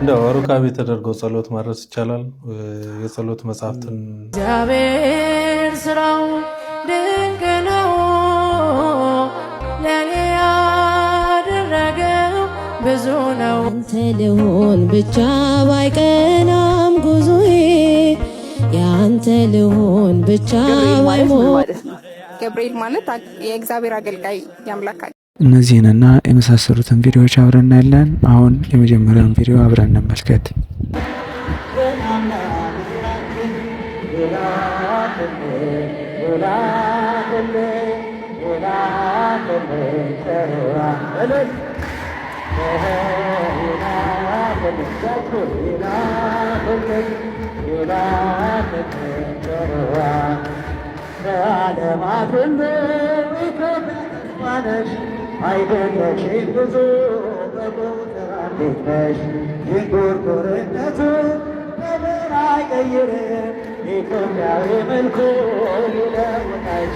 እንደ ሩካቤ ተደርጎ ጸሎት ማድረስ ይቻላል። የጸሎት መጽሐፍትን እግዚአብሔር ስራው ድንቅ ነው፣ ለኔ ያደረገው ብዙ ነው። አንተ ልሆን ብቻ ባይቀናም ጉዞዬ ያንተ ልሆን ብቻ ባይሞት። ገብርኤል ማለት የእግዚአብሔር አገልጋይ ያምላክ። እነዚህንና የመሳሰሉትን ቪዲዮዎች አብረን እናያለን። አሁን የመጀመሪያውን ቪዲዮ አብረን እንመልከት። አይደለሽ ብዙ በቁጥር አንዲት ነሽ። ይንጉርጉርነቱ ነገር አይቀይርም፣ ኢትዮጵያዊ መልኩ ሊለውጣች።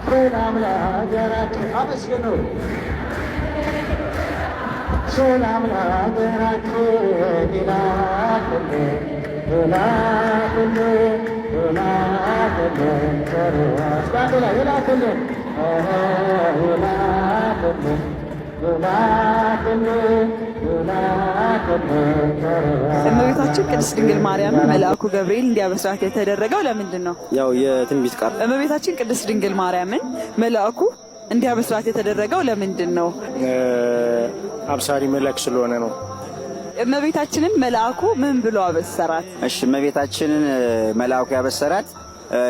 ሰላም ለሀገራችን አመስግኑ፣ ሰላም ለሀገራችን ይላክልን ይላክልን እመቤታችን ቅድስት ድንግል ማርያምን መልአኩ ገብርኤል እንዲያበስራት የተደረገው ለምንድን ነው? ያው የትንቢት ቃል። እመቤታችን ቅድስት ድንግል ማርያምን መልአኩ እንዲያበስራት የተደረገው ለምንድን ነው? አብሳሪ መልአክ ስለሆነ ነው። እመቤታችንን መልአኩ ምን ብሎ አበሰራት? እሺ እመቤታችንን መልአኩ ያበሰራት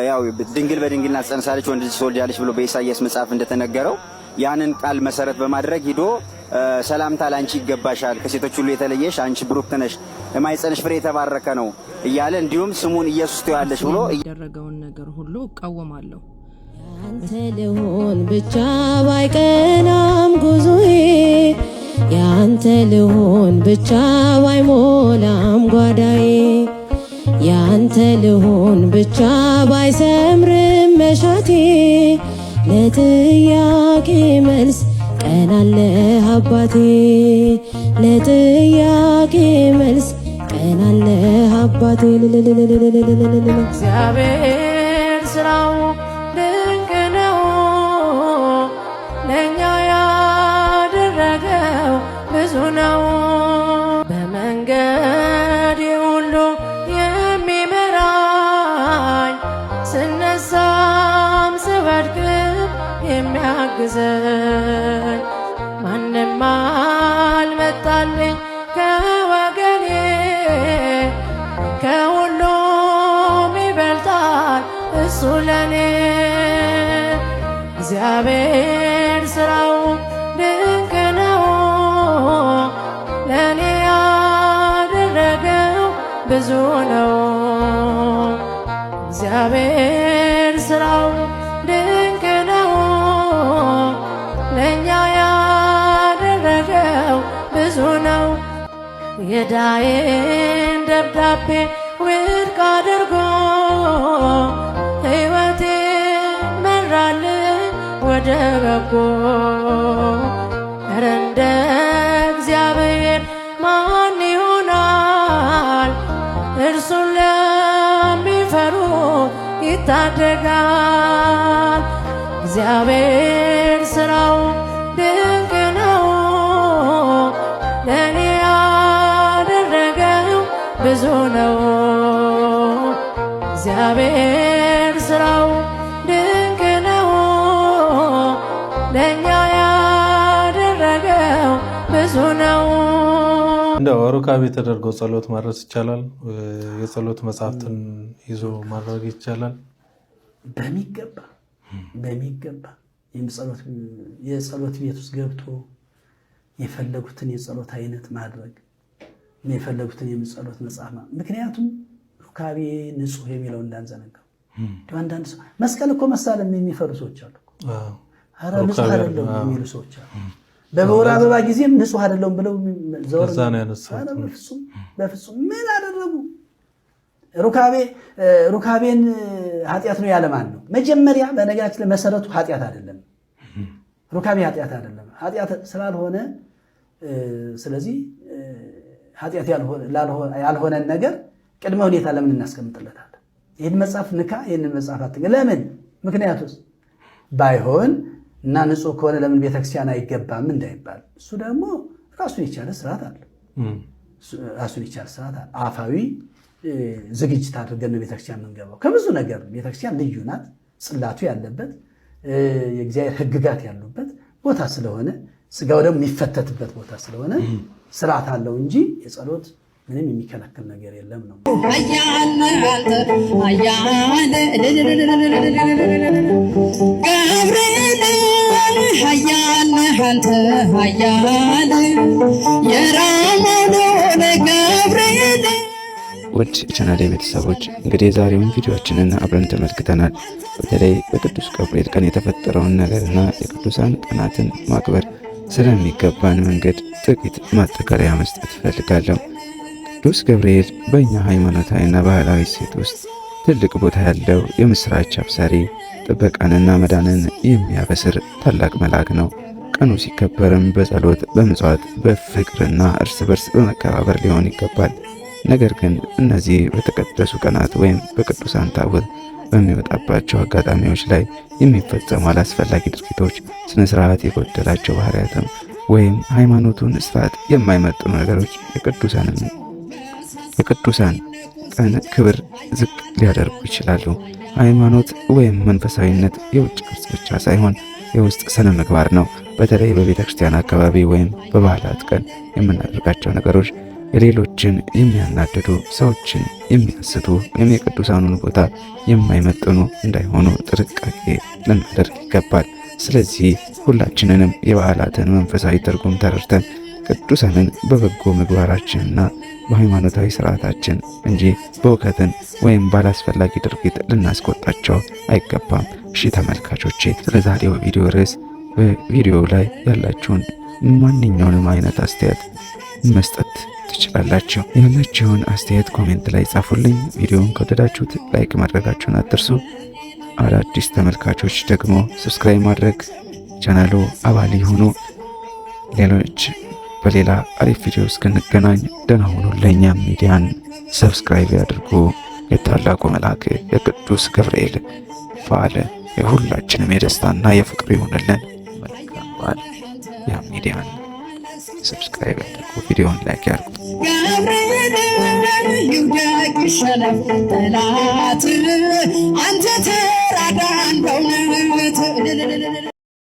ያው ድንግል በድንግልና ጸንሳለች ወንድ ልጅ ትወልዳለች ብሎ በኢሳይያስ መጽሐፍ እንደተነገረው ያንን ቃል መሰረት በማድረግ ሂዶ ሰላምታ ላንቺ ይገባሻል፣ ከሴቶች ሁሉ የተለየሽ አንቺ ብሩክት ነሽ፣ የማኅፀንሽ ፍሬ የተባረከ ነው እያለ እንዲሁም ስሙን ኢየሱስ ትያለሽ ብሎ ያደረገውን ነገር ሁሉ እቃወማለሁ። ያንተ ልሆን ብቻ ባይቀናም ጉዞዬ ያንተ ልሆን ብቻ ባይሞላም ጓዳዬ ያንተ ልሆን ብቻ ባይሰምርም መሻቴ ለጥያቄ መልስ ቀናለ አባቴ ለጥያቄ መልስ ቀናለ አባቴ። እግዚአብሔር ስራው ድንቅ ነው፣ ለእኛ ያደረገው ብዙ ነው። በመንገድ ሁሉ የሚመራኝ ስነሳም ስወድቅም የሚያግዘኝ ማንም አልመጣልኝ ከወገኔ ከሁሉም ይበልጣል እሱ ለኔ። እግዚአብሔር ስራው ድንቅ ነው፣ ለኔ ያደረገው ብዙ ነው። እግዚአብሔር ስራው ድንቅ ነው፣ ለእኛ ያደረገው ብዙ ነው። የዳዬን ደብዳቤ ውድቅ አድርጎ ሕይወቴ መራልኝ ወደ በጎ። ኧረ እንደ እግዚአብሔር ማን ይሆናል? እርሱን ለሚፈሩት ይታደጋል። እግዚአብሔር ስራው ድንቅ ነው፣ ለእኔ ያደረገው ብዙ ነው። እግዚአብሔር ስራው ድንቅ ነው፣ ለእኛ ያደረገው ብዙ ነው። እንደ ሩካቤ ተደርጎ ጸሎት ማድረስ ይቻላል። የጸሎት መጽሐፍትን ይዞ ማድረግ ይቻላል። በሚገባ የጸሎት ቤት ውስጥ ገብቶ የፈለጉትን የጸሎት አይነት ማድረግ የፈለጉትን የጸሎት መጽሐፍ። ምክንያቱም ሩካቤ ንጹሕ የሚለው እንዳንዘነጋው። አንዳንድ ሰው መስቀል እኮ መሳለም የሚፈሩ ሰዎች አሉ። ኧረ ንጹሕ አይደለም የሚሉ ሰዎች አሉ። በወር አበባ ጊዜም ንጹህ አይደለም ብለው ዘወር ከዛ ነው ያነሳሁት። በፍጹም ምን አደረጉ? ሩካቤን ኃጢአት ነው ያለማን ነው? መጀመሪያ በነገራችን ላይ መሰረቱ ኃጢአት አይደለም። ሩካቤ ኃጢአት አይደለም። ኃጢአት ስላልሆነ ስለዚህ ኃጢአት ያልሆነን ነገር ቅድመ ሁኔታ ለምን እናስቀምጥለታለን? ይህን መጽሐፍ ንካ፣ ይህንን መጽሐፍ አትንካ። ለምን? ምክንያቱስ ባይሆን እና ንጹህ ከሆነ ለምን ቤተክርስቲያን አይገባም እንዳይባል፣ እሱ ደግሞ ራሱን የቻለ ስርዓት አለ። አፋዊ ዝግጅት አድርገን ነው ቤተክርስቲያን የምንገባው። ከብዙ ነገር ቤተክርስቲያን ልዩ ናት። ጽላቱ ያለበት የእግዚአብሔር ሕግጋት ያሉበት ቦታ ስለሆነ ስጋው ደግሞ የሚፈተትበት ቦታ ስለሆነ ስርዓት አለው እንጂ የጸሎት ምንም የሚከለክል ነገር የለም ነው። ውድ የቻናሌ ቤተሰቦች እንግዲህ የዛሬውን ቪዲዮአችንን አብረን ተመልክተናል። በተለይ በቅዱስ ገብርኤል ቀን የተፈጠረውን ነገርና የቅዱሳን ቀናትን ማክበር ስለሚገባን መንገድ ጥቂት ማጠቃለያ መስጠት እፈልጋለሁ። ቅዱስ ገብርኤል በእኛ ሃይማኖታዊና ባህላዊ እሴት ውስጥ ትልቅ ቦታ ያለው የምስራች አብሳሪ፣ ጥበቃንና መዳንን የሚያበስር ታላቅ መልአክ ነው። ቀኑ ሲከበርም በጸሎት፣ በምጽዋት፣ በፍቅርና እርስ በርስ በመከባበር ሊሆን ይገባል። ነገር ግን እነዚህ በተቀደሱ ቀናት ወይም በቅዱሳን ታቦት በሚወጣባቸው አጋጣሚዎች ላይ የሚፈጸሙ አላስፈላጊ ድርጊቶች፣ ስነ ስርዓት የጎደላቸው ባህሪያትም ወይም ሃይማኖቱን ስርዓት የማይመጥኑ ነገሮች የቅዱሳን ቀን ክብር ዝቅ ሊያደርጉ ይችላሉ። ሃይማኖት ወይም መንፈሳዊነት የውጭ ቅርጽ ብቻ ሳይሆን የውስጥ ስነ ምግባር ነው። በተለይ በቤተ ክርስቲያን አካባቢ ወይም በበዓላት ቀን የምናደርጋቸው ነገሮች የሌሎችን የሚያናድዱ፣ ሰዎችን የሚያስቱ ወይም የቅዱሳኑን ቦታ የማይመጥኑ እንዳይሆኑ ጥንቃቄ ልናደርግ ይገባል። ስለዚህ ሁላችንንም የበዓላትን መንፈሳዊ ትርጉም ተረድተን ቅዱሳንን በበጎ ምግባራችንና በሃይማኖታዊ ስርዓታችን እንጂ በውከትን ወይም ባላስፈላጊ ድርጊት ልናስቆጣቸው አይገባም። እሺ ተመልካቾቼ፣ ስለዛሬው ቪዲዮ ርዕስ በቪዲዮው ላይ ያላችሁን ማንኛውንም አይነት አስተያየት መስጠት ትችላላችሁ። ያላችሁን አስተያየት ኮሜንት ላይ ጻፉልኝ። ቪዲዮውን ከወደዳችሁት ላይክ ማድረጋችሁን አትርሱ። አዳዲስ ተመልካቾች ደግሞ ሰብስክራይብ ማድረግ ቻናሉ አባል ይሁኑ። ሌሎች በሌላ አሪፍ ቪዲዮ እስክንገናኝ ደህና ሁኑ። ለእኛም ሚዲያን ሰብስክራይብ ያድርጉ። የታላቁ መልአክ የቅዱስ ገብርኤል በዓል የሁላችንም የደስታና የፍቅር ይሁንልን። መልካም በዓል። ያም ሚዲያን ሰብስክራይብ ያድርጉ። ቪዲዮውን ላይክ ያድርጉ። ይውደቅ ይሸነፍ ጠላት አንተ ተራዳን በእውነት